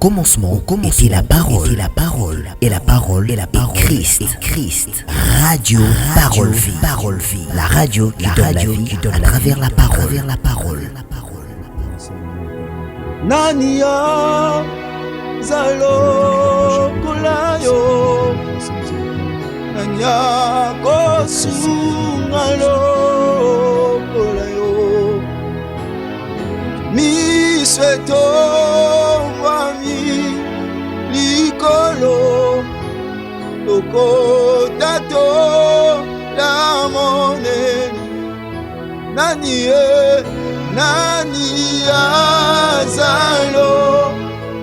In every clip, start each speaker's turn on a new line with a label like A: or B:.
A: commencement était la parole, et la parole est Christ. Radio Parole Vie, la radio qui donne la vie à travers la parole.
B: Nania Zalo Kolayo Nanya Kosungalo Kolayo Mi Sveto Wami Likolo Toko Tato La Monene Nani azalo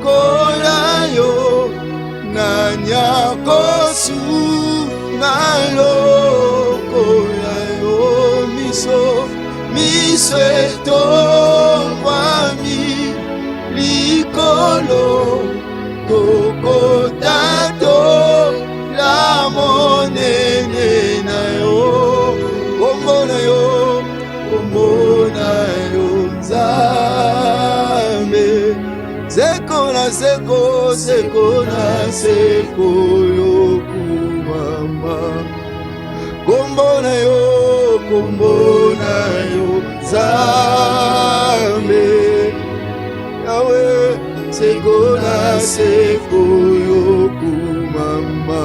B: kolayo nanya kosu nalo kolayo miso eto wami likolo toko tato la monene na yo kombo na yo Nzambe Seko na seko yokumama Kombo na yo Nzambe Yahweh seko yokumama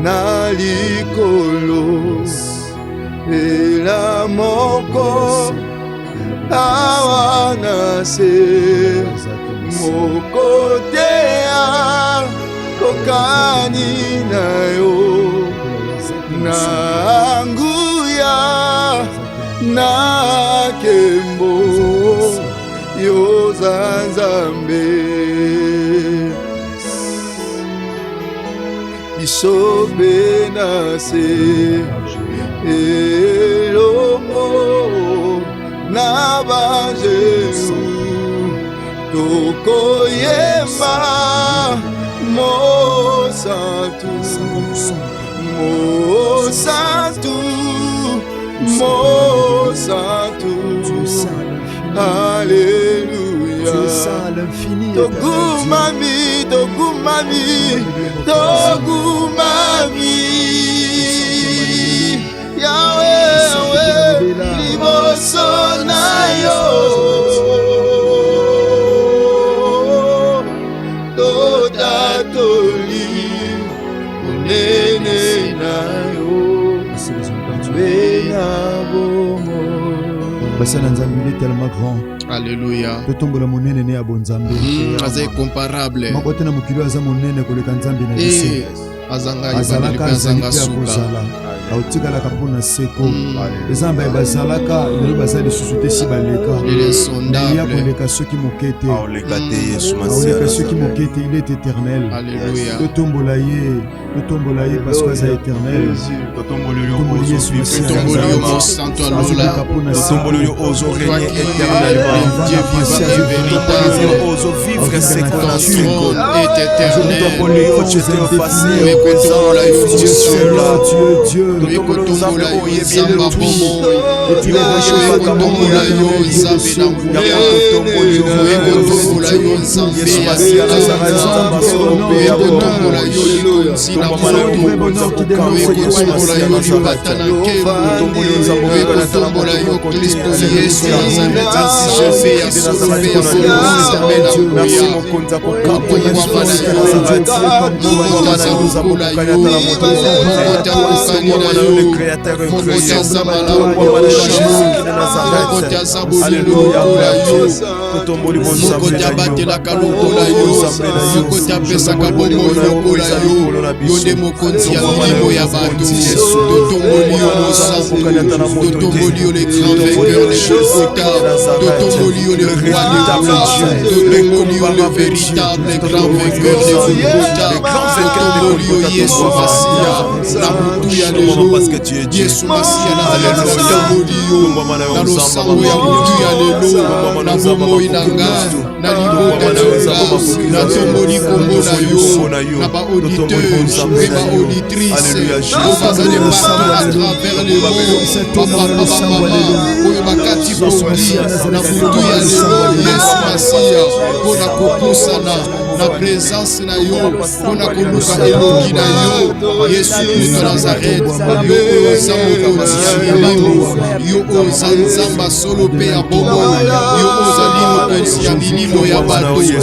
B: Nalikolo Ela moko awana se moko tea kokani na yo na nguya na kembo yo zanzambe isobe na se Elomo na banjeru toko yemba Mosatu Alléluia Togumami Yahweh, liboso na yo Totatoli Unene na yo Bena bomo
C: Basana Nzambe est tellement grand.
D: Alléluia.
C: Totombola monene ne abonzambe.
D: Azai comparable.
C: Makotena mukilo aza monene koleka Nzambe na biso.
D: Azalaka azanga suka.
C: Autikala kapuna seko. Ezamba bazalaka lelo bazali susuté si baleka.
D: Il est sondable.
C: Ya koleka soki mokete.
E: Aolekate Yesu Masiya.
C: Aoleka soki mokete, il est éternel.
D: Alléluia.
C: Totombola ye parce que c'est éternel.
E: Totombola
C: Yesu Masiya.
D: Totombola yo santo alola.
E: Totombola yo ozo régner éternellement.
D: Dieu vivant et véritable.
E: Ozo vivre c'est
D: Ton
E: qu'on
D: trône est éternel.
E: Totombola yo tu es au passé.
D: Totombola yo
E: Tu es là.
C: Dieu.
D: Totombola yo zamba bomo.
E: Totombola yo
D: nzambe na nguya. Totombola yo nzambe ya sika. Totombola yo likonzi na moto. Totombola yo lipata na nkebo. Totombola yo Kristo Yesu nzambe tansijefe ya sofe ya nzambe na nguya. Tokomana yo Mokota lokola yo Mokota kokani na yo Mokota zabala Mokota zabole lokola yo Mokota batelaka lokola yo Mokota pesaka bomo lokola yo Yonde mokonzi ya milimo ya bato Totomboli yo mosango Totomboli yo le grand vainqueur de Golgotha Totomboli yo le roi de gloire Totomboli yo le véritable grand vainqueur de Golgotha Totomboli yo Yesu Masiya na mutu ya lelo Yesu Masiya na Totomboli yo na losango ya mutu ya lelo na bomoi na ngai na libota na ngai na tomboli kombo na yo na ba-auditeurs et ba-auditrices bazali partout à travers le monde oyo bakati bondi na mutu ya lelo Yesu Masiya mpona kopusana na présence na yo mpona koluka elongi na yo Yesu Kristo Nazareth yo oyo oza mokonzi ya milimo yo oza nzamba solo mpe ya bomoi yo ozali mokonzi ya milimo ya bato yo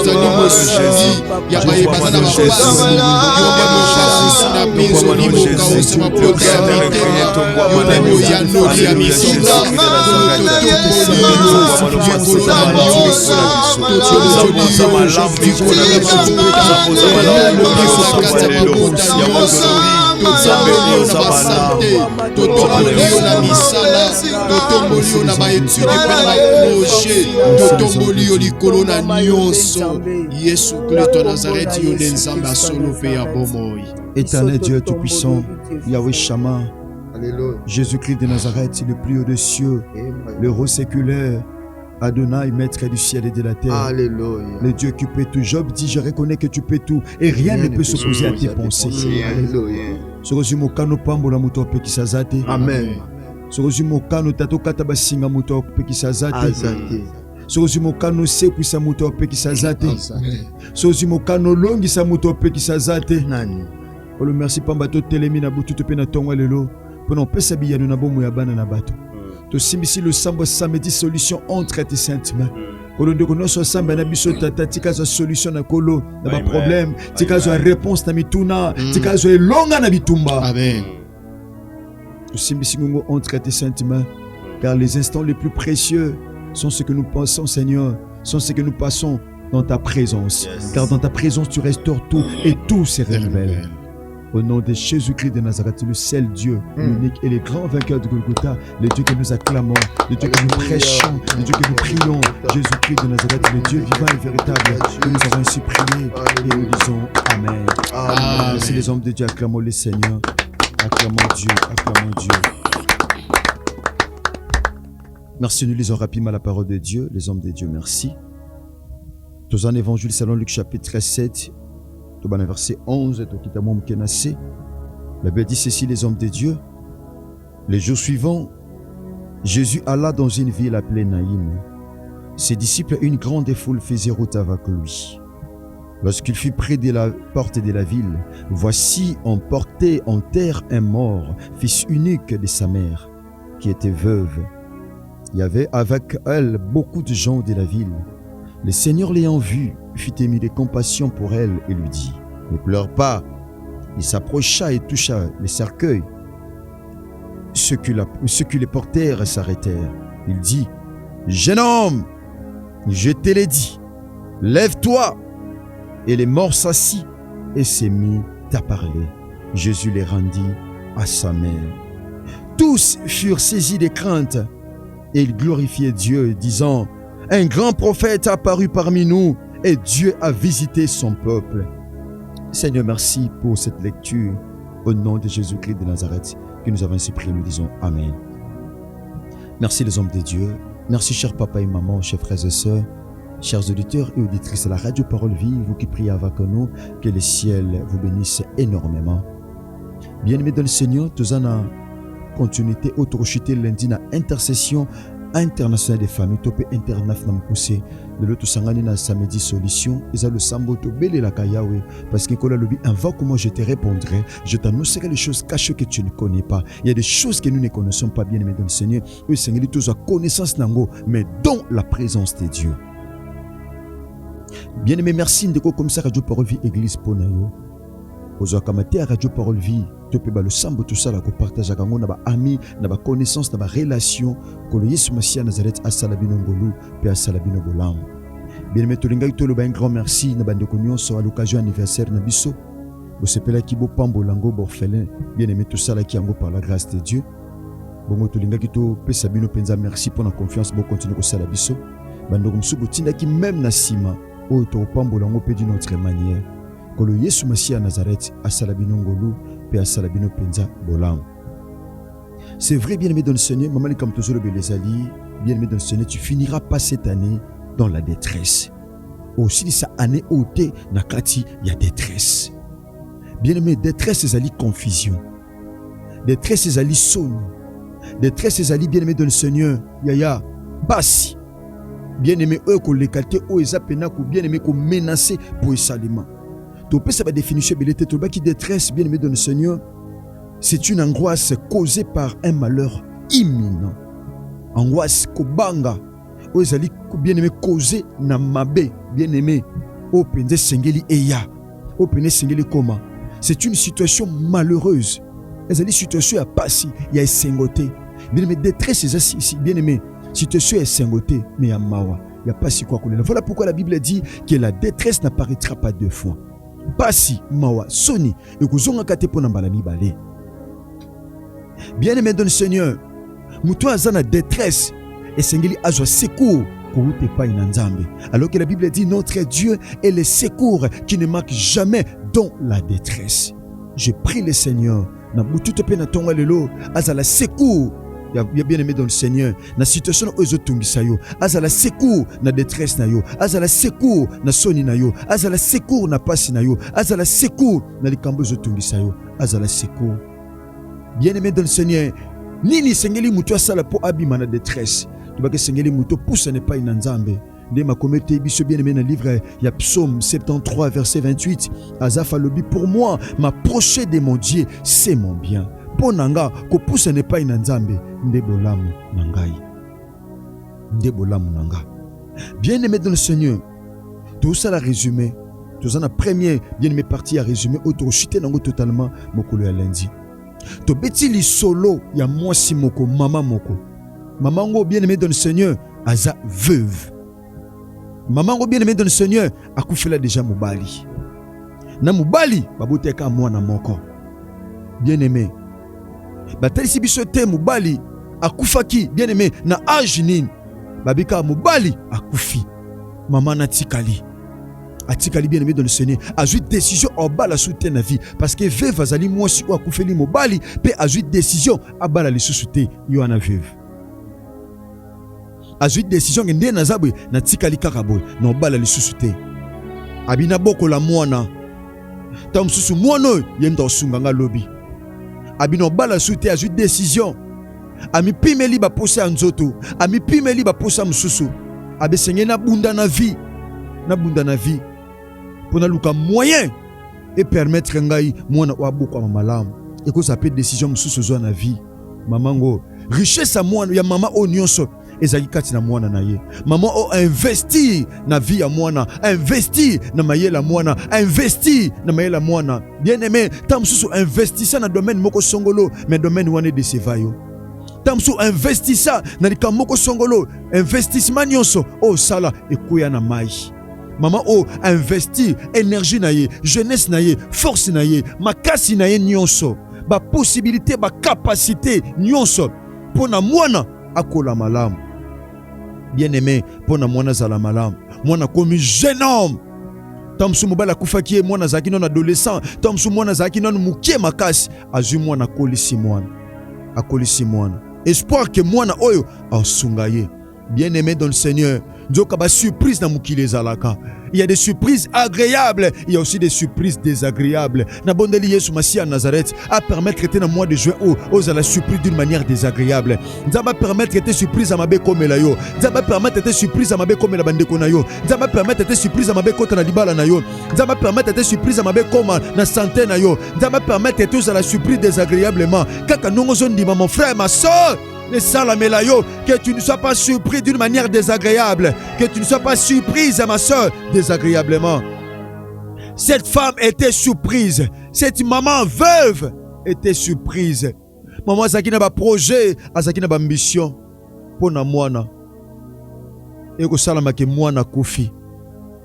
D: ozali mosusi ya bayebana na bapasi yo nde moshasisi na pinzoli mokausi maplota ya mitema yo nde moyanoli ya misika likolo na nyonso likolo na bakati ya mabota nyonso totomboli yo na basante totomboli yo na misala totomboli yo na baetude mpe na baproje totomboli yo likolo na nyonso Yesu Kristo ya Nazareti yo nde nzambe ya solo mpe ya bomoi.
C: Éternel Dieu Tout-Puissant, Yahweh Shammah, Jésus-Christ de Nazareth, le plus haut des cieux, le roi séculaire, Adonai, maître du ciel et de la terre.
B: Alléluia.
C: Le Dieu qui peut tout. Job dit, je reconnais que tu peux tout et rien ne peut s'opposer à tes pensées.
B: Alléluia.
C: Sokozi mokano pambola muto apekisa zate.
B: Amen.
C: Sokozi mokano tato kata basinga muto apekisa zate.
B: Azate.
C: Sokozi mokano sekwisa muto apekisa zate. Sokozi mokano longisa muto apekisa zate.
B: Nani.
C: Olo merci pamba to telemi na butu to pe na tonga lelo. Pono pesa biyano na bomo ya bana na bato. To simbisi le sambo samedi solution entre tes saintes mains. Kolo ndeko noso samba na biso tata tika zo solution na kolo na ba problème, tika zo réponse na mituna, tika zo longa na bitumba.
D: Amen.
C: To simbisi ngongo entre tes saintes mains, car les instants les plus précieux sont ceux que nous pensons, Seigneur, sont ceux que nous passons dans ta présence. Car dans ta présence tu restaures tout et tout se révèle. Au nom de Jésus-Christ de Nazareth, le seul Dieu, l'unique et le grand vainqueur de Golgotha, le Dieu que nous acclamons, le Dieu que nous prêchons, le Dieu que nous prions, Jésus-Christ de Nazareth, le Dieu vivant et véritable, que nous avons ainsi prié et nous disons Amen. Amen. Merci les hommes de Dieu, acclamons le Seigneur, acclamons Dieu, acclamons Dieu. Merci, nous lisons rapidement la parole de Dieu, les hommes de Dieu, merci. Dans un évangile selon Luc chapitre 7, verset 11, la Bible dit ceci, les hommes de Dieu. Les jours suivants, Jésus alla dans une ville appelée Naïm. Ses disciples et une grande foule faisaient route avec lui. Lorsqu'il fut près de la porte de la ville, voici, on portait en terre un mort, fils unique de sa mère, qui était veuve. Il y avait avec elle beaucoup de gens de la ville. Le Seigneur l'ayant vue, fut ému de compassion pour elle et lui dit, ne pleure pas. Il s'approcha et toucha le cercueil. Ceux qui les portèrent s'arrêtèrent. Il dit, jeune homme, je te l'ai dit, lève-toi. Et les morts s'assit et s'est mis à parler. Jésus les rendit à sa mère. Tous furent saisis de crainte et ils glorifiaient Dieu, disant, un grand prophète a apparu parmi nous et Dieu a visité son peuple. Seigneur, merci pour cette lecture. Au nom de Jésus-Christ de Nazareth, que nous avons ainsi prié, nous disons Amen. Merci les hommes de Dieu. Merci chers papa et maman, chers frères et sœurs, chers auditeurs et auditrices de la radio Parole Vie, vous qui priez avec nous, que le ciel vous bénisse énormément. Bien-aimés dans le Seigneur, tous en continuité, autre chuté lundi, na intercession international des familles, topé international poussé de l'autre sangani na samedi solution et ça le sambo to belé la kayawe parce que quand le lobby invoque comment je te répondrai, je t'annoncerai les choses cachées que tu ne connais pas. Il y a des choses que nous ne connaissons pas, bien aimés dans le Seigneur. Le Seigneur tous a connaissance nango mais dans la présence de Dieu. Bien aimé, merci ndeko comme ça Radio Parole Vie Église Ponayo. Aux akamate à Radio Parole Vie, tu peux le sambo tout ça là qu'on partage avec nous, naba amis, naba connaissance, naba relation, que le Yesu Messia Nazareth a salabino ngolu, pe a salabino bolam. Bien aimé, tolinga ito le un grand merci, naba ndekonyo so à l'occasion anniversaire nabiso. Bo sepela ki bo pambo lango borfelin, bien aimé tout ça là qui ango par la grâce de Dieu. Bongo tolinga kito pe sabino penza merci pour la confiance, bo continuer ko salabiso. Bandoko msubo tinda ki même na sima, o to pambo lango pe d'une autre manière. Que le Yesu Messia Nazareth a salabino ngolu pe a salabino penza bolam. C'est vrai, bien-aimé dans le Seigneur, maman comme toujours le belezali, bien-aimé dans le Seigneur, tu finiras pas cette année dans la détresse. Aussi sa année ôtée nakati il y a détresse. Bien-aimé, détresse c'est ali confusion. Détresse c'est ali sonne. Détresse c'est ali bien-aimé dans le Seigneur, yaya basi. bien-aimé oyo koleka te oyo eza pena ko bien-aimé ko menacer pour esalema. To pesa ba définition belete to baki détresse bien-aimé dans le Seigneur. C'est une angoisse causée par un malheur imminent. Angoisse kobanga oyo ezali bien-aimé causé na mabe bien-aimé o penze sengeli eya o penze sengeli koma. C'est une situation malheureuse. Ezali situation ya pasi ya esengote. Bien-aimé détresse ici bien-aimé situation ya esengote mais ya mawa ya pasi kwa kolela. Voilà pourquoi la Bible dit que la détresse n'apparaîtra pas deux fois. Pasi mawa soni ekozonga kate pona mbala mibale. Bien-aimé dans le Seigneur, muto azana détresse esengeli azwa secours pour te pas inanzambe. Alors que la Bible dit notre Dieu est le secours qui ne manque jamais dans la détresse. Je prie le Seigneur na mutu to pe na tonga lelo azala secours ya bien-aimé dans le Seigneur na situation ozo tungisa yo azala secours na détresse na yo azala secours na soni na yo azala secours na pasi na yo azala secours na likambo ozo tungisa yo azala secours. Bien-aimé dans le Seigneur, nini sengeli mutu asala po abima na détresse. Tu vas sengeli mutu pousse n'est pas inanzambe. De ma communauté biso bien-aimé dans le livre il y a Psaume 73 verset 28. Azaf alobi pour moi m'approcher de mon Dieu c'est mon bien. Ponanga ko pousse n'est pas inanzambe ndebolamu nangai. Ndebolamu nanga. Bien-aimé dans le Seigneur, tout ça la résumé. Tout ça la première bien-aimé partie à résumer auto chuter nango totalement mokolo ya lundi. To beti li solo ya mwasi moko mama moko. Maman ngo bien-aimé dans le Seigneur aza veuve. Maman ngo bien-aimé dans le Seigneur akufela déjà mobali. Na mobali baboteka mwana moko. Bien-aimé. Batalisi biso te mobali akufaki bien-aimé na âge nini. Babika mobali akufi. Maman na tikali. Atikali bien-aimé dans le Seigneur azui décision abala soutien na vie parce que veuve azali mwasi ou akufeli mobali pe azui décision abala li soutien yo na veuve azui décision ngende na zabwe na tikali kakaboy na abala li soutien abina boko la mwana tam susu mwana yenda osunganga lobi abina abala soutien azui décision ami pimeli ba posa nzoto ami pimeli ba posa mususu abesenge na bunda na vie pour naluka moyen et permettre ngai mwana wa boko ma malamu et que ça peut décision mususu zo na vie mamango richesse à mwana ya mama o nyonso ezaki kati na mwana na ye maman o investir na vie ya mwana investir na mayela mwana investir na mayela mwana bien-aimé tam mususu investissa na domaine moko songolo mais domaine wana de sevayo tam mususu investissa na likambo moko songolo investissement nyonso o sala ekoya na mai. Maman o investi énergie na ye, jeunesse na ye, force na ye, makasi na ye nyonso, ba possibilité, ba capacité nyonso pona mwana akola malamu. Bien-aimé, pona mwana zala malamu. Mwana komi jeune homme. Tamsu mobala kufaki mwana zaki non adolescent, tamsu mwana zaki non mukie makasi, azu mwana kolisi mwana. Akolisi mwana. Espoir que mwana oyo asungaye. Bien-aimé dans le Seigneur, Dieu a des surprises dans mukile zalaka. Il y a des surprises agréables, il y a aussi des surprises désagréables. Na bondeli Yesu Masi à Nazareth a permettre que na moi de jouer aux à la surprise d'une manière désagréable. Ça va permettre que surprise à mabe comme la yo. Ça va permettre que surprise à mabe comme la bande na yo. Ça va permettre que surprise à mabe kota na libala na yo. Ça va permettre que surprise à mabe comme na santé na yo. Ça va permettre que à la surprise désagréablement. Kaka nongo zondi mon frère, ma soeur. Que tu ne sois pas surpris d'une manière désagréable, que tu ne sois pas surprise à ma soeur désagréablement. Cette femme était surprise, cette maman veuve était surprise. Maman Zakina ba projet, Zakina ba ambition pour na mwana. Et que salama ke mwana kofi.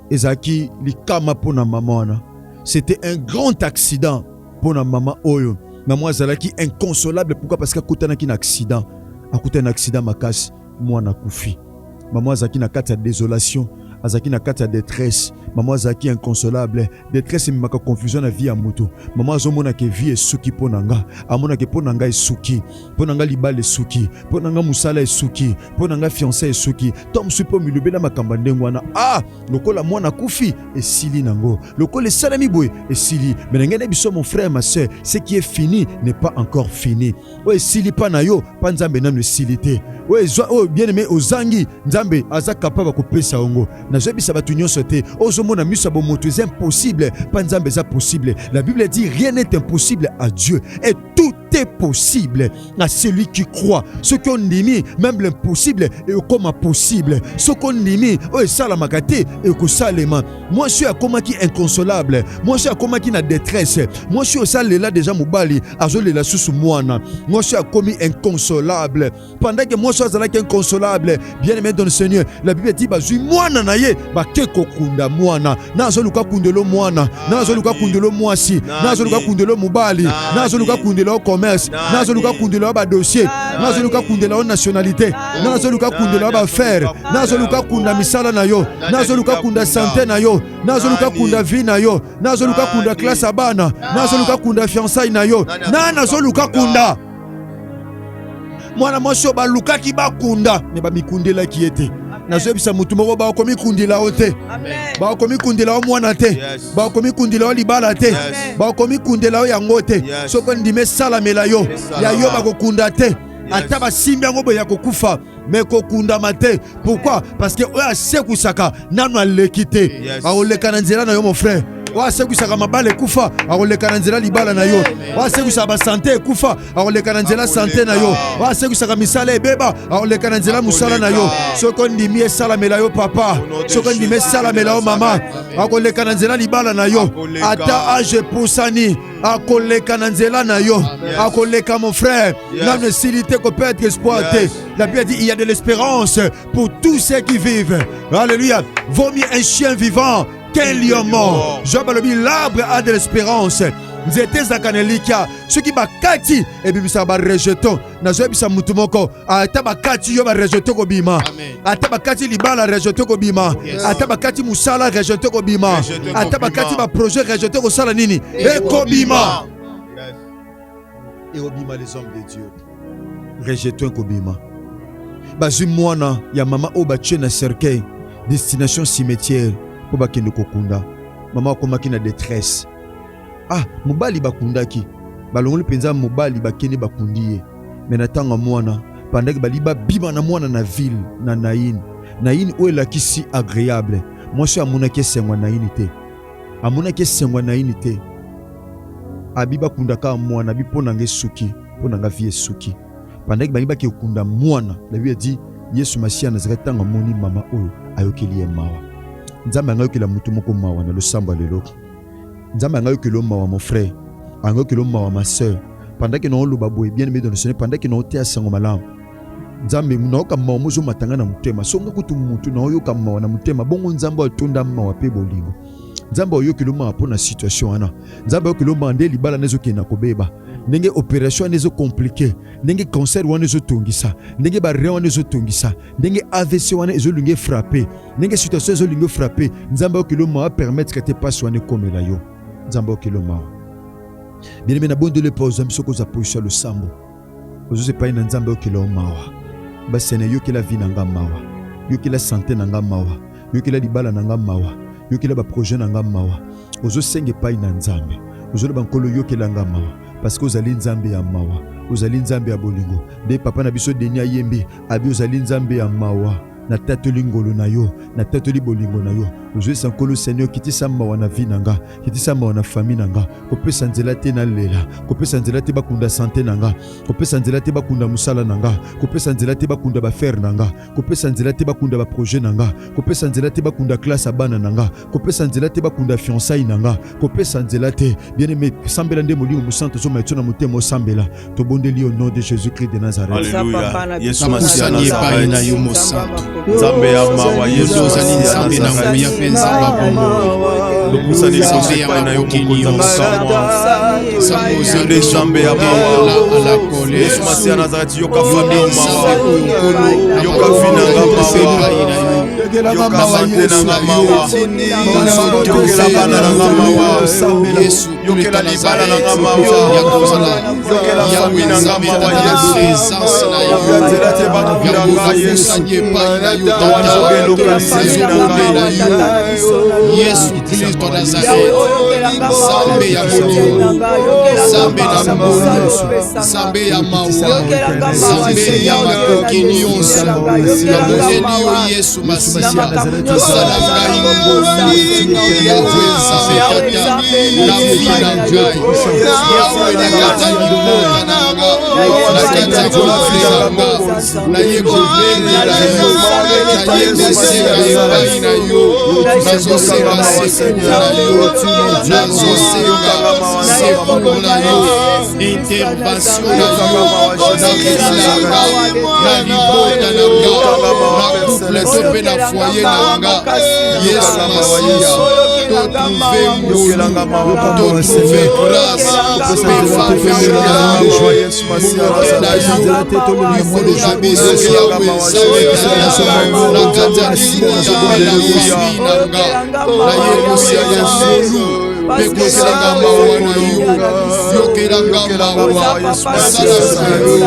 C: Ezaki likama pour na maman. C'était un grand accident pour na maman oyo. Maman Zalaki inconsolable, pourquoi? Parce qu'à côté d'un accident. À côté d'un accident makasi mwana kufi. Maman azaki na kati ya désolation, azaki na kati ya détresse. maman azaki inconsolable détresse maka confusion na vie ya moto maman azomona ke vie esuki mpo na nga amona ke mpo na nga esuki mpo na nga libala esuki mpo na nga musala esuki mpo na nga fiancé esuki to mosusu mpo milobela makambo ndenge wana lokola mwana kufi esili nango lokola esalami boye esili mais ndenge biso mon frère ma soeur ce qui est fini n'est pas encore fini esili pa na yo pa nzambe nanu esili te bien aimé ozangi nzambe aza capable kopesa ongo nazobisa batu nyonso te ozomona miso bo moto c'est impossible pa nzambe eza possible la Bible dit rien n'est impossible à Dieu et tout est possible à celui qui croit ce qu'on dit même l'impossible est comme possible ce qu'on dit esalamaka te ekosalema moi je suis akoma ki inconsolable moi je suis akoma ki na détresse moi je suis osalela déjà mobali azolela susu mwana moi je suis akomi inconsolable pendant que moi je suis inconsolable bien aimé dans le Seigneur la Bible dit bazui mwana na ye bake kokunda mwana nazoluka kundelo mwana nazoluka kundelo mwasi nazoluka kundelo mobali nazoluka kundelo commerce nazoluka kundelo ba dossier nazoluka kundelo nationalité nazoluka kundelo ba faire nazoluka kunda misala na yo nazoluka kunda santé na yo nazoluka kunda vie na yo nazoluka kunda classe abana nazoluka kunda fiançailles na yo nazoluka kunda mwana mwasi baluka ki bakunda ne ba mikundela ki ete nazobisa mutu moko ba komi kundila ote ba komi kundila mwana te ba komi kundila libala te ba komi kundila yango te soko ndime sala mela yo ya yo ba kokunda te ata ba simbi yango ya kokufa mais kokunda mate pourquoi parce que oya sekusaka nanu alekite aoleka na nzela na yo mon frère wasekusaka mabale kufa akoleka na nzela libala na yo wasekusaka ba santé kufa akoleka na nzela santé na yo wasekusaka misala ebeba akoleka na nzela musala na yo soko ndimi esalamela yo papa soko ndimi esalamela yo mama akoleka na nzela libala na yo ata age pusani akoleka na nzela na yo akoleka mon frère nanu esilite ko peut être exploité. La Bible dit il y a de l'espérance pour tous ceux qui vivent. Alléluia. Vaut mieux un chien vivant qu'un lion mort. Job a dit l'arbre a de l'espérance. Vous êtes zakanelika ceux qui bakati et puis ça va rejeter. Na job bisa mutumoko ata bakati yo ba rejeter ko bima. Ata bakati libala rejeter ko bima. Ata bakati musala rejeter ko bima. Ata bakati ba projet rejeter ko sala nini et ko bima. Et obima les hommes de Dieu. Rejeter ko bima. Bazu mwana ya mama obache na cercueil destination cimetière po bakende kokunda mama akomaki na détresse mobali bakundaki balongoli penza mobali bakende bakundiye mais natanga mwana pendant baliba bima na mwana na ville na naïn o elakisi agréable moi je amonaki sengwa naïn te amonaki sengwa naïn te abiba kundaka mwana bipona ngesuki pona nga vie suki pendant que baliba ki okunda mwana la Bible dit Yesu Masia Nazareth tanga moni mama oyo ayokeli mawa nzambe angayokela mutu moko mawa na losambo lelo nzambe angayokela mawa mon frère angayokela mawa ma sœur pendant que non loba boye bien aimé dans le Seigneur pendant que non te asango malamu nzambe munaoka mawa mozo matanga na mutema songa kutu mutu na oyoka mawa na mutema bongo nzambe atonda mawa pe bolingo nzambe oyokela mawa pona situation wana nzambe oyokela mawa nde libala nezo kena kobeba ndenge opération nezo compliqué ndenge cancer wana nezo tongisa ndenge ba rein wana nezo tongisa ndenge AVC wana ezo lunge frapper ndenge situation ezo lunge frapper nzambe okiloma va permettre que te passe wana comme la yo nzambe okiloma bien aimé na bondo le pause amsoko za position le sambo ozo se pa ina nzambe okiloma ba sene yo kila vie nanga mawa yo kila santé nanga mawa yo kila libala nanga mawa yo kila ba projet nanga mawa ozo senge pa ina nzambe ozo le bankolo yo kila nanga mawa parce que ozali nzambe ya mawa ozali nzambe ya bolingo nde papa na biso deni ayembi abi ozali nzambe ya mawa na tatoli ngolo na yo na tatoli bolingo na yo ozwisa nkolo Seigneur kitisa mawa na vie nanga kitisa mawa na famille nanga kopesa nzela te na lela kopesa nzela te bakunda santé nanga kopesa nzela te bakunda musala nanga kopesa nzela te bakunda ba faire nanga kopesa nzela te bakunda ba projet nanga kopesa nzela te bakunda classe abana nanga kopesa nzela te bakunda fiançailles nanga kopesa nzela te bien aimé sambela nde molimo musanto zo maitona mutemo sambela to bondeli au nom de Jésus-Christ de Nazareth.
E: Alléluia. Yesu Masia
D: na
E: Nazareth.
D: yo mosanto
E: Nzambe ya mawa Yesu
D: ozali nzambe na nguya penza babongo
E: lokusani nzambe ya na yo kokonza musango
D: Nzambe
E: nzambe ya mawa Yesu Masia Nazareth yoka fami mawa yoka vina nga mawa
D: yokela libala na ngamawa yokela fami na ngamawa Yesu yanzela te bakundanga Yesu
B: Yesu Kristo Nazareth, Zambe ya Mungu, Zambe na Mungu, Zambe ya mawa, Zambe ya makokini yonsa, Yamonelio Yesu Masiya, Salanga Mungu, Yahweh Zambe Tata, Nafina Ngai, Yahweh Nakata Yimona Nanga, Nakata Yimona na Yekovene na yo, na Yekoseka Yepai na yo, Nazoseka Sekuna na yo, Nazoseka Sekuna na yo, intervention na yo, na Kilanga, na Libota na nga, na couple tope na foyer na nga, Yesu Masiya, to trouver moulu, to trouver grâce, pe faveur na yo, mokote na yo, likolo na biso Yahweh, Zambe Tata, na kata Libota na fami na nga, na yekosia ya fulu, pekosanga mawa na yo, yokelanga mawa, sala yo,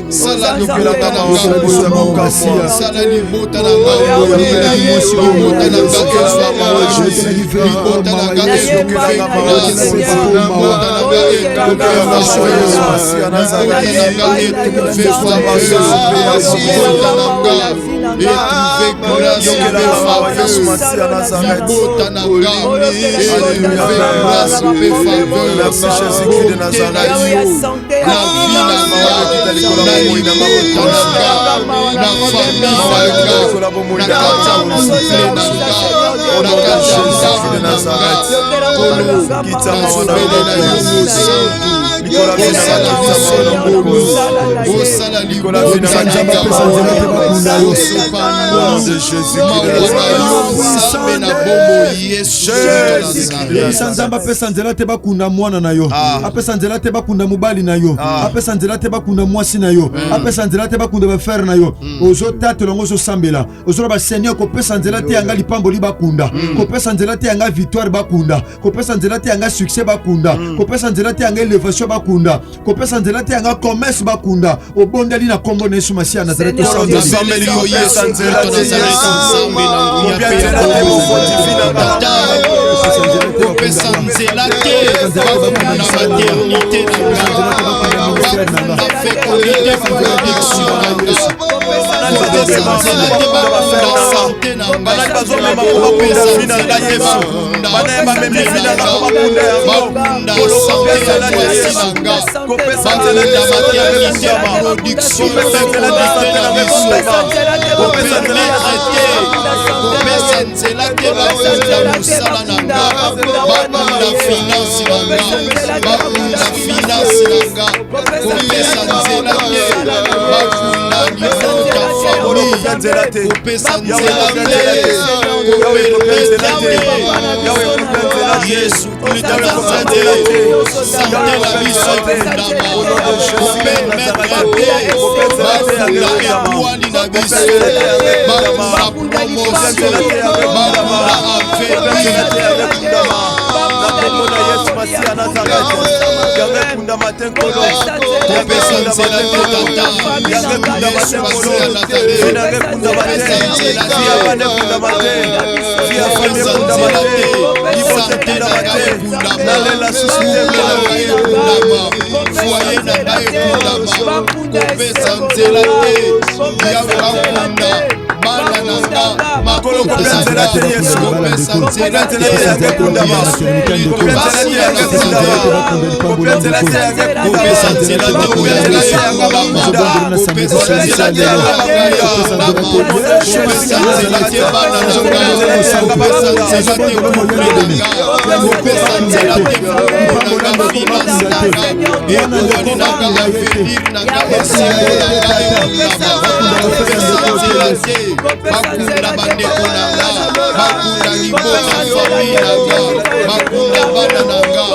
B: sala libota na nga, sala libota na nga, libota na nga keswa mawa, libota na nga keswa grâce, libota na nga intervention, libota na nga etrouver faveur, libota na nga etrouver grâce et faveur, libota na nga etrouver grâce et faveur, bonté na yo, la vie na nga, na libota na nga, na famille na nga, na kata couple na nga, na kata ndako na nga, kolo nazobele na yo mosantu, osala biso na molu, osala libota na nga, osopana mawa na yo, Zambe na bombo Yesu
C: Yesu Nzamba pesa nzela te bakunda mwana na yo, apesa nzela te bakunda mobali na yo, apesa nzela te bakunda mwasi na yo, apesa nzela te bakunda bafere na yo, ozo tate longo zo sambela, ozo ba Seigneur ko pesa nzela te yanga lipambo li bakunda, ko pesa nzela te yanga victoire bakunda, ko pesa nzela te yanga succès bakunda, ko pesa nzela te yanga elevation bakunda, ko pesa nzela te yanga commerce bakunda, obondeli na kombo na Yesu Masiya Nazareth to
B: Zambe yo Yesu Kristo Nazareth, Zambe na nguya pe kopesa nzela te bakunda maternité na nga, bakunda fécondité production na nga, kopesa nzela te bakunda santé na nga, kopesa nzela te bakunda famille na nga, bakunda santé ya mwasi na nga, bakunda maternité production fécondité na biso, kopermettre te kopesa nzela te bakunda mosala na nga, bakunda finance na nga, bakunda finance na nga, kopesa nzela te bakunda libota famille, kopesa nzela te kopermettre te Yesu Kristo Nazareth, santé na biso ekundama, kopermettre te bakunda etwali na biso, bakunda promotion, bakunda avenir, kopesa nzela te tata, Yesu Masiya Nazareth, kopesa nzela te, kopesa nzela te, santé na nga ekundama, couple na nga ekundama, foyer na nga ekundama, kopesa nzela te, Yawe bakunda bana na nga, makolo nzela te Yesu, kopesa nzela te ekundama, Masiya Nazareth, kopesa nzela te oya nga ekundama, kopesa nzela te bakunda, kopesa nzela te bana na nga, kopesa nzela te couple na nga, kopesa nzela te foko na nga finance na nga, ekowani na nga avenir na nga esengo na nga ekundama, kopesa nzela te bakunda bandeko na nga, bakunda libota famille na nga, bakunda bana na nga,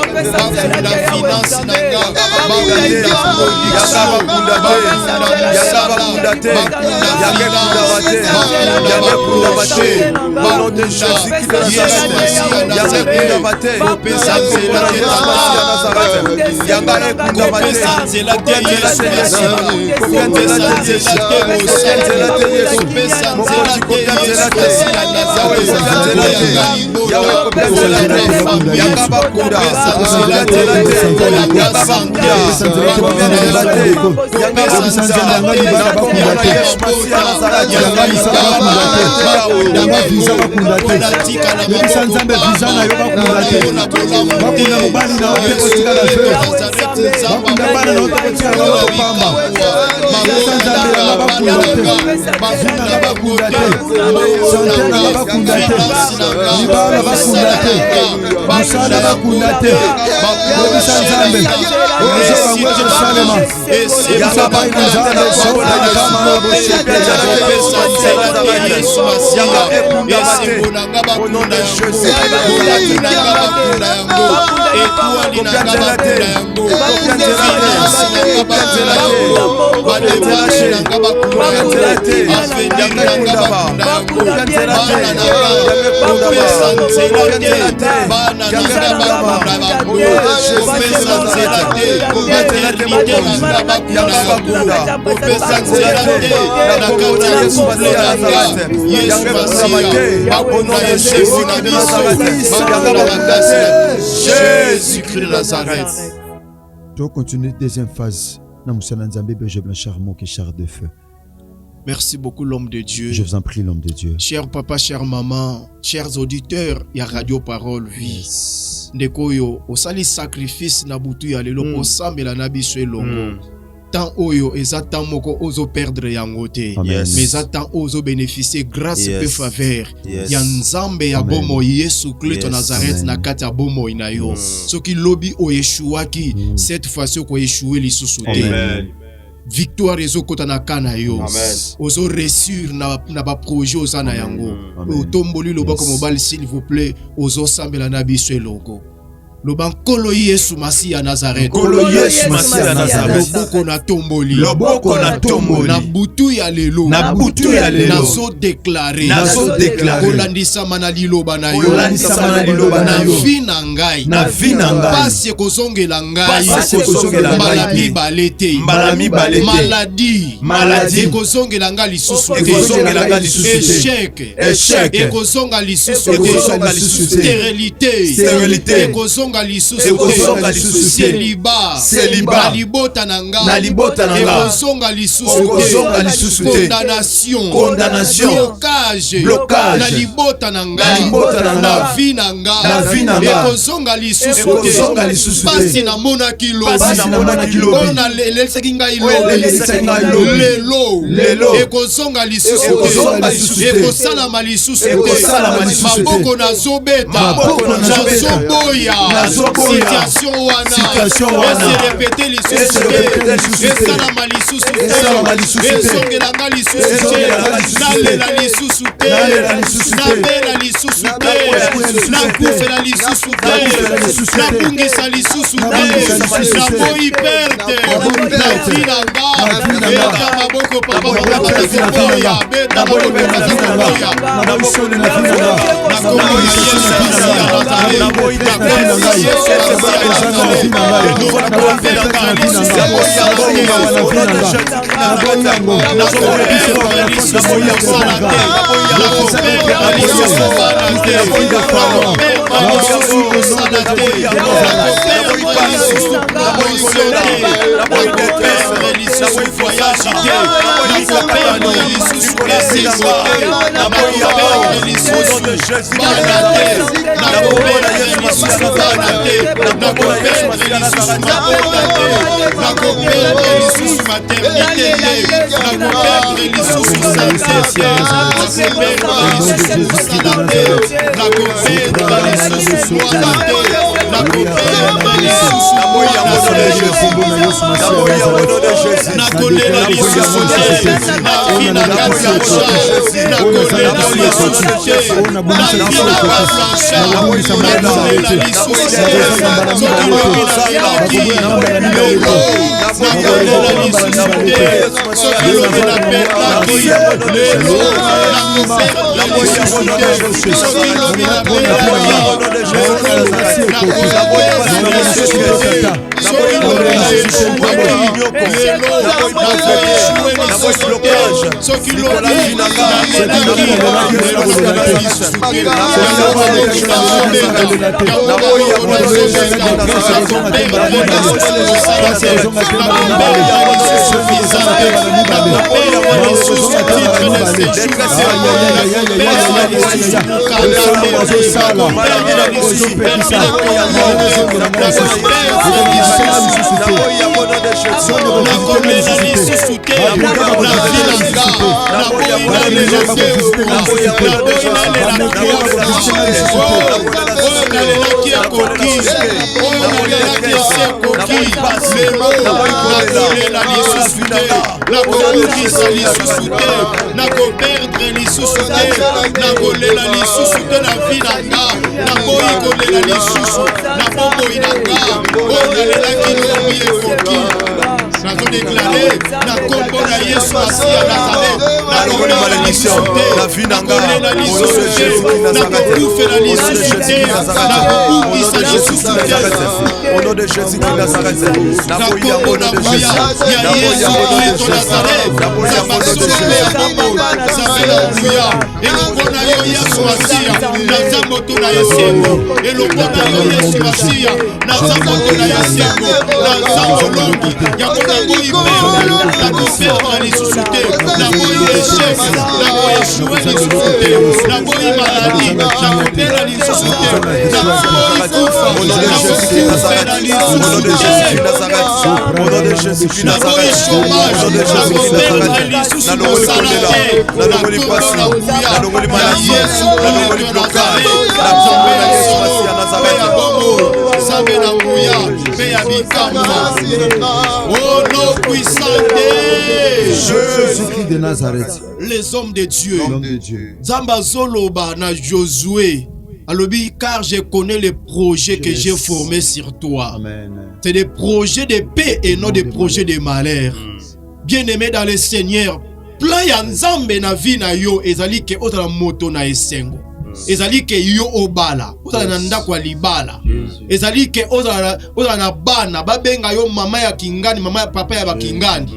B: bakunda finance nanga, Jésus-Christ de Nazareth.
C: Tu continues deuxième phase.
B: Merci beaucoup l'homme de Dieu.
C: Je vous en prie l'homme de Dieu.
B: Cher papa, chère maman, chers auditeurs, il y a Radio Parole Vie. Ndeko yo, osali sacrifice na butu ya lelo po sambela na biso elongo. Tant oyo ezatan moko ozo perdre yango te. Mais ezatan ozo bénéficier grâce et faveur. Ya nzambe ya bomo Yesu Christ Nazareth na kati ya bomo ina yo. Soki lobi o yeshuaki, cette fois-ci ko yeshué lisusu te. Victoire ezo kota na kana yo. Ozo réussir na ba projet ozana yango. O tomboli lobako mobile s'il vous plaît, ozo sambela na biso elongo. Lobakolo Yesu Masi ya Nazareth.
D: Kolo Yesu Masi ya Nazareth.
B: Loboko na tomboli.
D: Loboko na tomboli.
B: Na butu ya lelo.
D: Na butu ya lelo.
B: Nazo déclarer.
D: Nazo déclarer.
B: Kolandisa mana liloba na yo.
D: Kolandisa mana liloba na yo.
B: Na vi na ngai.
D: Na vi na ngai.
B: Pasi kozongela ngai.
D: Pasi kozongela ngai.
B: Malami balete.
D: Malami balete.
B: Maladie.
D: Maladie.
B: Ekozongela ngai lisusu te.
D: Ekozongela ngai lisusu te.
B: Échec.
D: Échec.
B: Ekozonga lisusu te.
D: Ekozonga lisusu te.
B: Stérilité.
D: Stérilité.
B: Ekozonga lisusu célibat libota nanga ekozonga lisusu condamnation blocage na libota nanga na vie nanga ekozonga lisusu pasi na monaki ona leleseki ngai lelo ekozonga lisusu ekosalama lisusu maboko nazobeta nazoboya situation wana se répéter lisusu esalama lisusu esongelanga lisusu nalela lisusu nabela lisusu nakufela lisusu nabungisa lisusu naboyi perte nafinanga beta maboko papa nakoboya beta
D: Au nom de Jésus de Nazareth,
C: Jésus-Christ de Nazareth,
B: les hommes de Dieu, Zamba Zoloba na Josué, alobi, car je connais les projets que j'ai formés sur toi. C'est des projets de paix et non des projets de malheur. Bien-aimé dans le Seigneur, plein ya nzambe na vie na yo ezali ke ozala moto na esengo. Ezali ke yo obala, ozala na ndako ya libala. Ezali ke ozala na bana babenga yo mama ya kingani, mama ya papa ya bakingani.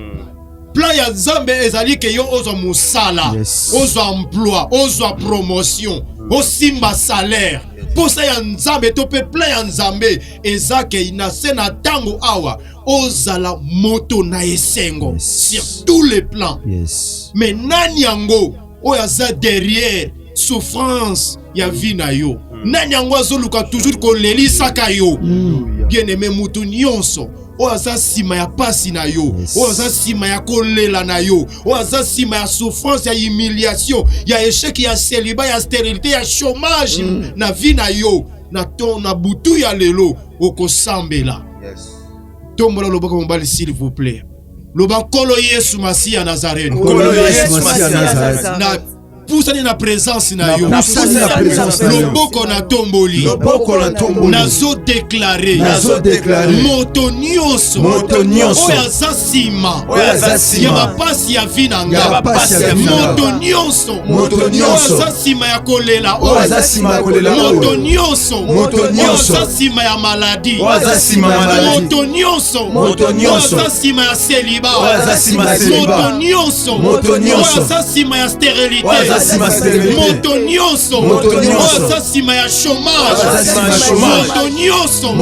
B: Plan ya nzambe ezali ke yo ozwa musala, ozwa emploi, ozwa promotion, osimba salaire. Posa ya nzambe to pe plan ya nzambe ezake inase na tango awa ozala moto na esengo sur tous les plans. Mais nani yango oyaza derrière souffrance ya vie na yo. Nani yango azoluka toujours kolelisaka yo. Bien-aimé mutu nyonso oaza sima ya pasi na yo, oaza sima ya kolela na yo, oaza sima ya souffrance, ya humiliation, ya échec, ya célibat, ya stérilité, ya chômage na vie na yo, na butu ya lelo okosambela. Tombola lobaka mobali s'il vous plaît. Loba kolo Yesu Masiya ya Nazareth.
C: Kolo Yesu Masiya ya Nazareth.
B: Pusani na présence na yo. Loboko na tomboli. Nazo déclaré. Moto nyonso. Oyaza sima. Ya mapasi ya vinanga. Moto nyonso. Oyaza sima ya kolela. Moto nyonso. Oyaza sima ya maladie. Moto nyonso. Oyaza sima ya célibat. Moto nyonso. Oyaza sima ya stérilité. Moto nyonso oza sima ya chômage, moto nyonso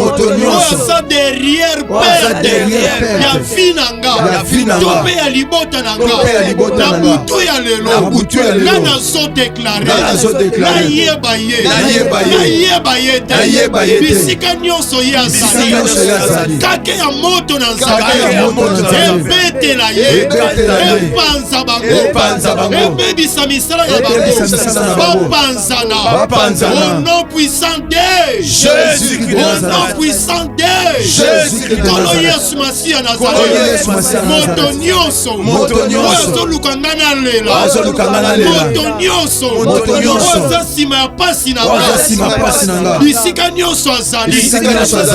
B: oza derrière perte ya vie nanga to mpe ya libota nanga na butu ya lelo nga nazodéklare nayeba ye te bisika nyonso ye azali kake ya moto na nzambe ebetela ye epanza bango ebebisa misala Au nom puissant de
D: Jésus-Christ de
B: au nom
D: Nazareth.
B: puissant de
D: Jésus-Christ de
B: Kolo
D: Nazareth.
B: Yesu Masiya
D: Kolo Yesu Masiya
B: Nazareth.
D: Nazareth.
B: Moto nyonso. Ozo lukangana lela. Moto nyonso. Ozo sima ya pasi na nga. Bisika nyonso azali.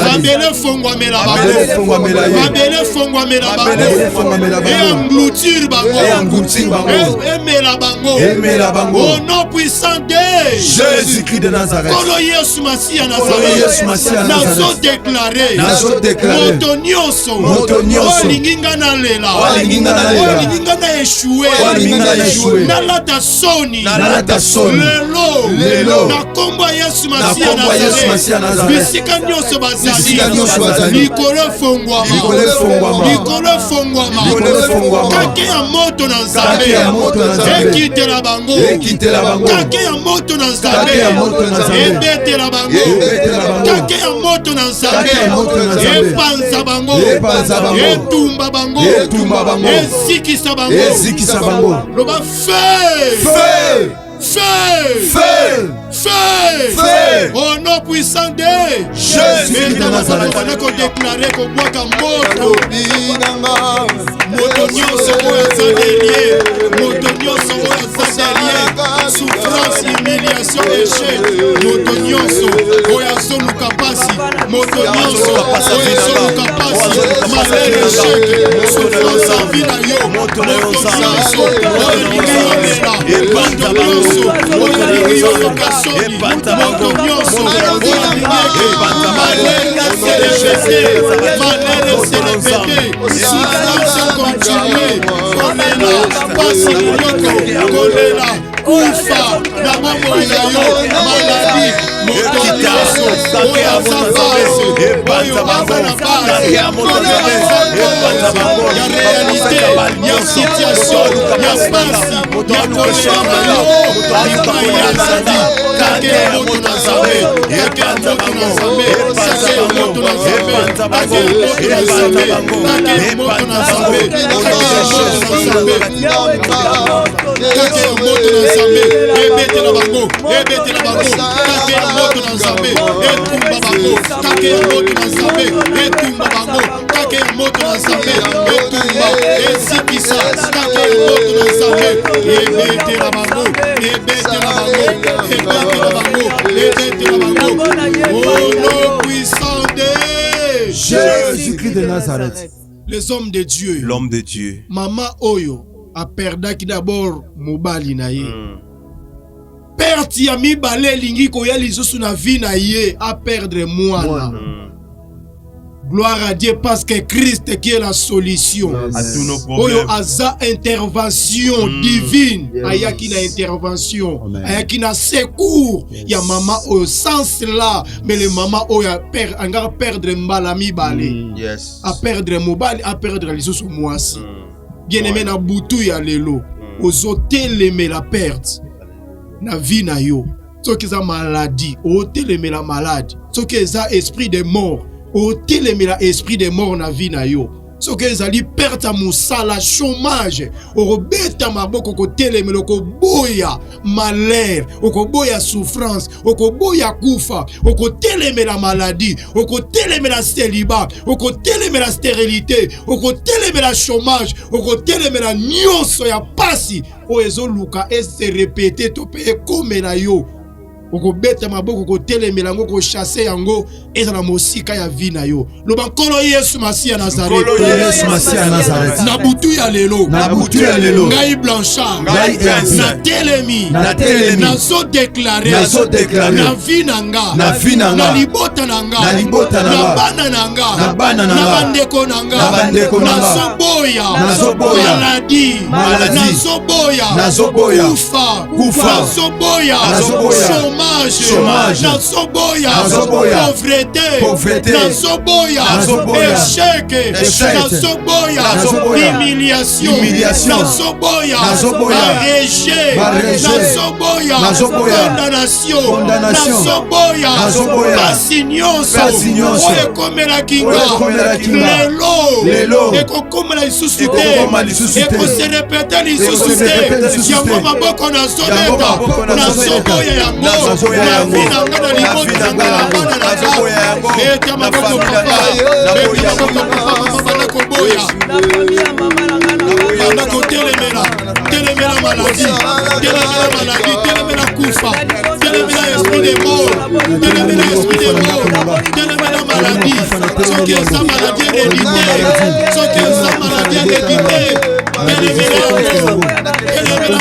B: Mabele fongwamela bango. Mabele fongwamela bango. Et engloutir bango. Emela bango. Au nom puissant de
D: Jésus-Christ de Nazareth.
B: Kolo Yesu Masiya Nazareth. Nazo déclaré. Moto nyonso. Olingi nga na lela. Olingi nga na échoué. Nalata soni. Lelo. Na kombo Yesu Masiya Nazareth. Bisika nyonso bazali. Likolo fongwama. Kake ya moto na Nzambe. Ekitela bango. Kake ya moto na Nzambe. Ebetela bango. Kake ya moto na Nzambe. Epanza bango. Etumba bango. Ezikisa bango. Loba feu. Au nom puissant de Jésus de Nazareth. On a déclaré qu'on boit comme moto. Moto nyonso oyo aza derrière. Moto nyonso oyo aza derrière. Souffrance, humiliation, échec. Moto nyonso oyo azoluka pasi. Moto nyonso oyo azoluka pasi. Malheur, échec. Souffrance en vie na yo. Moto nyonso oyo lingi yomela. Moto nyonso oyo lingi yoyoka soni. Moto nyonso oyo lingi eke. Malheur s'est répété. Malheur s'est répété. Souffrance continue. Kolela pasi nyoko. Kolela kufa na mambo ya yo. Maladi. Moto nyonso oyo aza base. Oyo aza na base. Ya réalité. Ya situation. Ya pasi. Ya kolela na yo. Alima ya zadi. Kake ya moto na Nzambe. Kake ya moto na Nzambe. Kake ya moto na Nzambe. Kake ya moto na Nzambe. Kake ya moto na Nzambe. Kake ya moto na Nzambe. Ebetela bango. Ebetela bango. Kake ya moto na Nzambe. Etumba bango. Kake ya moto na Nzambe. Etumba bango. Kake ya moto na Nzambe. Etumba. Ezikisa. Kake ya moto na Nzambe. Ebetela bango. Ebetela bango. Ebetela bango. Ebetela bango. Au nom puissant de
C: Jésus-Christ de Nazareth.
B: Les hommes de Dieu.
E: L'homme de Dieu.
B: Mama Oyo a perdaki d'abord mobali na ye. Perti ya mibale lingi koya lisusu na vie na ye a perdre mwana. Gloire à Dieu parce que Christ qui est la solution.
E: À tous nos
B: Oyo
E: problèmes.
B: aza intervention divine. Ayaki na intervention. Ayaki na secours. Ya mama Oyo sans cela. Mais le mama Oyo a perdre mbala mibale.
E: Yes.
B: A perdre mobali, a perdre lisusu mwasi. Bien aimé na butu ya lelo. Ozoteleme la perte. Na vie na yo. Soki za maladie. Oteleme la malade. Soki za esprit de mort. Oteleme la esprit de mort na vie na yo. Soki ezali perte musala chômage. Orobeta maboko koteleme loko boya malheur. Okoboya souffrance. Okoboya kufa. Okoteleme la maladie. Okoteleme la célibat. Okoteleme la stérilité. Okoteleme la chômage. Okoteleme la nyonso ya pasi. Oezo luka se répéter to pe comme na yo. Okobeta maboko kotelemela yango ko chasser yango ezala mosika ya vie na yo. Loba nkolo Yesu Masiya Nazareth.
C: Yesu Masiya Nazareth.
B: Na butu ya lelo. Ngai Blanchard. Na telemi. Nazo déclarer. Na vie na nga. Na libota na nga. Na bana na nga. Na bandeko na nga. Nazo boya. Maladie. Nazo boya. Kufa. Nazo boya. Chômage. chômage, nazoboya, pauvreté, nazoboya, échec, nazoboya, humiliation, nazoboya, rejet, nazoboya, condamnation, nazoboya, passignance, oyekomela kinga, lelo, ekokomela lisusu te, ekoserepete lisusu te, yango maboko nazobeta, nazoboya yango, na vie nanga na liboti nanga na bana na nga, beta maboko papa, beta maboko papa, bana koboya, bana kotelemela, telemela maladie, telemela kufa, telemela esprit de mort, telemela esprit de mort, telemela maladie, soki eza maladie héréditaire, soki eza maladie héréditaire, telemela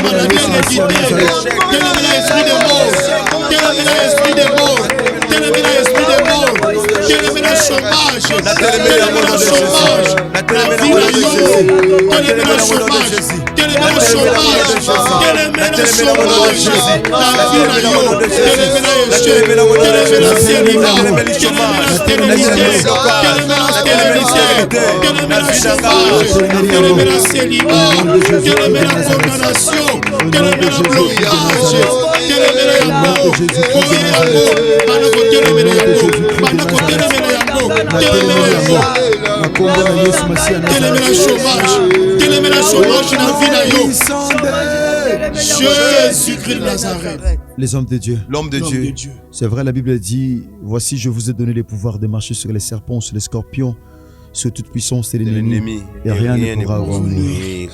B: maladie héréditaire, telemela esprit de mort, telemela esprit de mort, telemela esprit de mort, telemela chômage, telemela chômage, la vie na yo, telemela chômage, telemela chômage, telemela chômage, la vie na yo, telemela échec, telemela célibat, telemela stérilité, telemela stérilité, telemela chômage, telemela célibat, telemela condamnation, telemela blocage, telemela yango, oye yango, bana kotelemela yango, bana kotelemela yango, telemela yango, telemela chômage, telemela chômage na vie na yo. Jésus-Christ de Nazareth.
C: Les hommes de Dieu.
E: L'homme de Dieu.
C: C'est vrai, la Bible dit, voici, je vous ai donné le pouvoir de marcher sur les serpents, sur les scorpions, sur toute puissance et l'ennemi, et rien ne pourra vous nuire.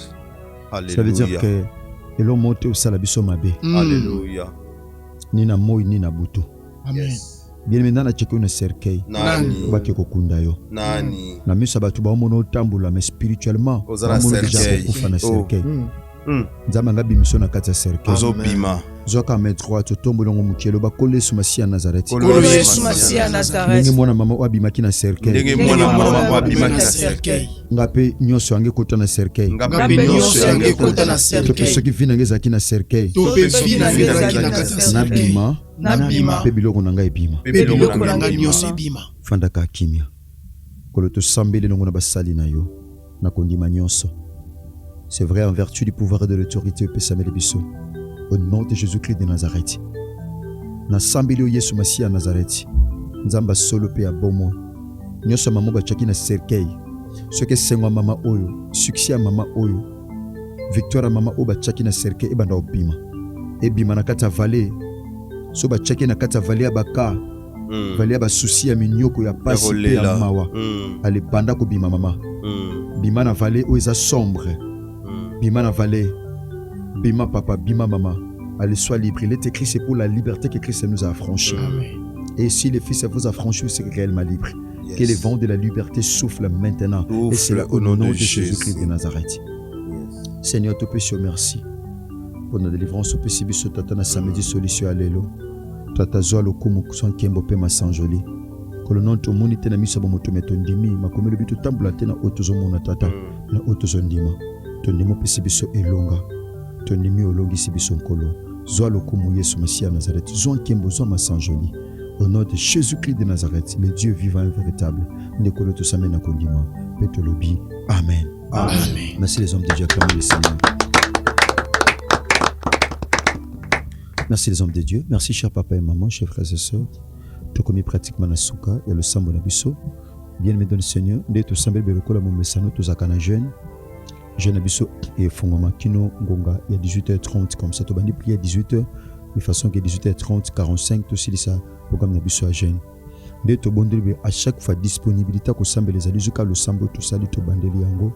C: Ça veut dire que l'homme monte au salabiso mabe.
E: Alléluia.
C: Ni na moi ni na butu.
B: Amen.
C: Bien maintenant na cheko na cercueil.
E: Nani.
C: Baki kokunda yo.
E: Nani.
C: Na misa batu ba mono tambula mais spirituellement.
E: Ozana cercueil.
C: Kufa na cercueil. Nzamba ngabi miso na kati ya cercueil.
E: Ozobima.
C: Zoka metro to tombolongo mukelo ba kole sumasi ya Nazareth.
B: Kolo Yesu Masia Nazareth.
C: Ndenge mwana mama wabimaki na cercueil.
E: Ndenge mwana mama wabimaki na cercueil.
C: Ngape nyonso yange kota na cercueil.
E: Ngape nyonso yange kota na
C: cercueil. Soki vina ngezaki na cercueil.
B: Tope vina ngezaki na kati ya cercueil.
C: Nabima. Pe biloko nanga ebima.
B: Pe biloko nanga nyonso ebima.
C: Fandaka kimia. Kolo to sambele longo na basali na yo. Na kondima nyonso. C'est vrai, en vertu du pouvoir et de l'autorité, au nom de Jésus-Christ de Nazareth. Na sambeli o Yesu Masia Nazareth. Nzamba solo pe abomo. Nyoso mama bachaki na cercueil. Ce que sengwa mama oyo, succès à mama oyo. Victoire à mama o bachaki na cercueil e banda obima. E bima na kata vallée. So bachaki na kata vallée abaka. Vallée aba souci ya minyoko ya pasi pe ya mawa. Ale banda ko bima mama. Bima na vallée o eza sombre. Bima na vallée, bima papa, bima maman. Allez, sois libre. Il est écrit, c'est pour la liberté que Christ nous a affranchis. Et si le Fils vous a affranchis, c'est réellement libre. Yes. Que les vents de la liberté soufflent maintenant. Et c'est au nom de Jésus-Christ de Nazareth. Yes. Seigneur, tu peux merci. Pour notre délivrance, tu peux subir tata na samedi solution allélo. Tata zoa le kumu son kembo pe ma sanjoli. Que le nom de mon ité na miso bomoto metondimi. Ma comme le but tambula tena otozo mona tata. Na otozo ndima. Tondimo pesi biso elonga tondimi olongisi biso nkolo zwa lokumu Yesu Masia Nazareth zwa nkembo zwa masanjoli au nom de Jésus-Christ de Nazareth le Dieu vivant et véritable ndekolo tosame na kondima peto lobi amen. Amen. Merci les hommes de Dieu, acclamez le Seigneur. Merci les hommes de Dieu, merci chers papa et maman, chers frères et sœurs. Tout comme pratiquement na suka et le sambo na biso bien aimé dans le Seigneur nde tosambeli belokola mo mesano tozakana jeune jeune abisso et fongama kino ngonga il y a 18h30 comme ça to bandi prier 18h de façon que 18h30 45 to silisa programme nabisso à jeune de to bondeli à chaque fois disponibilité ko sambe les ali jusqu'à le sambo tout ça to bandeli yango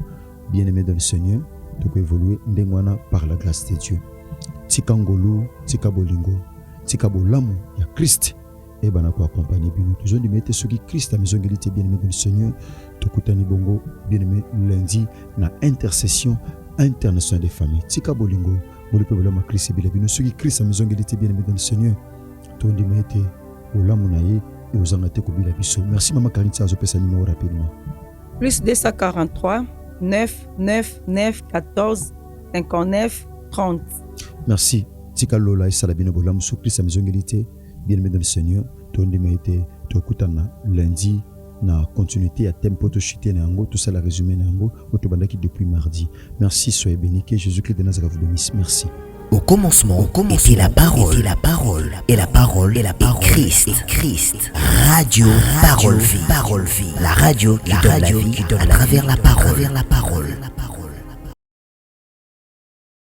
C: bien aimé dans le Seigneur to ko évoluer ndengwana par la grâce de Dieu tika ngolo tika bolingo tika bolamu ya Christ et bana ko accompagner bino toujours de mettre ce qui Christ a maisongelité bien aimé dans le Seigneur tokutani bongo bien aimé lundi na intercession internationale des familles tika bolingo boli pe bolama Christ bila bino ce qui Christ a maisongelité bien aimé dans le Seigneur to de mettre olamu na ye et aux angate ko bila biso. Merci maman Karintia zo pesa numéro rapidement
F: plus 243 9 9 9 14 59 30.
C: Merci tika lola et salabino bolamu so Christ a maisongelité Bien-aimé dans le Seigneur, ton été, tokutana lundi na continuité à tempo to chité nango, tout ça la résumé nango, otobandaki depuis mardi. Merci, soyez bénis, que Jésus-Christ de Nazareth vous bénisse. Merci.
A: Au commencement était la parole, et la parole est Christ. Radio Parole Vie, la radio qui donne la vie à travers la parole.